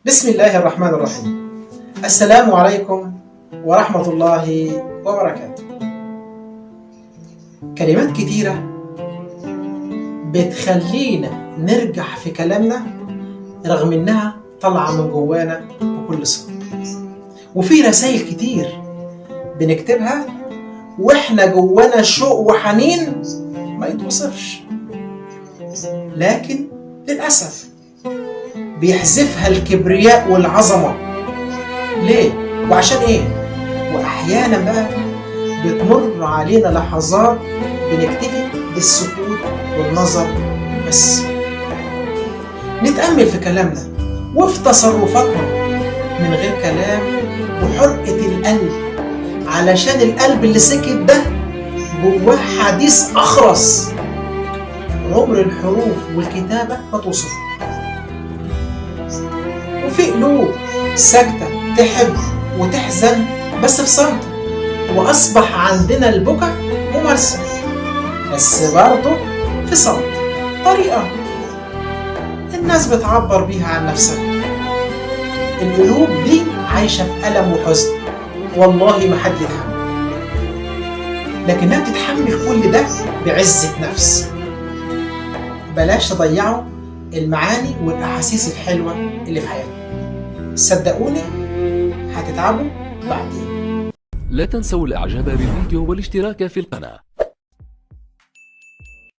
بسم الله الرحمن الرحيم. السلام عليكم ورحمة الله وبركاته. كلمات كتيرة بتخلينا نرجع في كلامنا رغم انها طالعة من جوانا بكل صدق، وفي رسائل كتير بنكتبها واحنا جوانا شوق وحنين ما يتوصفش، لكن للأسف بيحذفها الكبرياء والعظمة. ليه؟ وعشان ايه؟ واحيانا بقى بتمر علينا لحظات بنكتفي بالسكوت والنظر بس، نتأمل في كلامنا وفي تصرفاتنا من غير كلام وحرقة القلب، علشان القلب اللي سكت ده جواه حديث أخرس عمر الحروف والكتابة ما توصفه. وفي قلوب ساكتة تحب وتحزن بس في صمت، وأصبح عندنا البكا ممارسة بس برضه في صمت، طريقة الناس بتعبر بيها عن نفسها. القلوب دي عايشة في ألم وحزن، والله ما حد يتحمل، لكنها بتتحمل كل ده بعزة نفس. بلاش تضيعوا المعاني والأحاسيس الحلوة اللي في حياتنا، صدقوني هتتعبوا بعدين. لا تنسوا الاعجاب بالفيديو والاشتراك في القناة.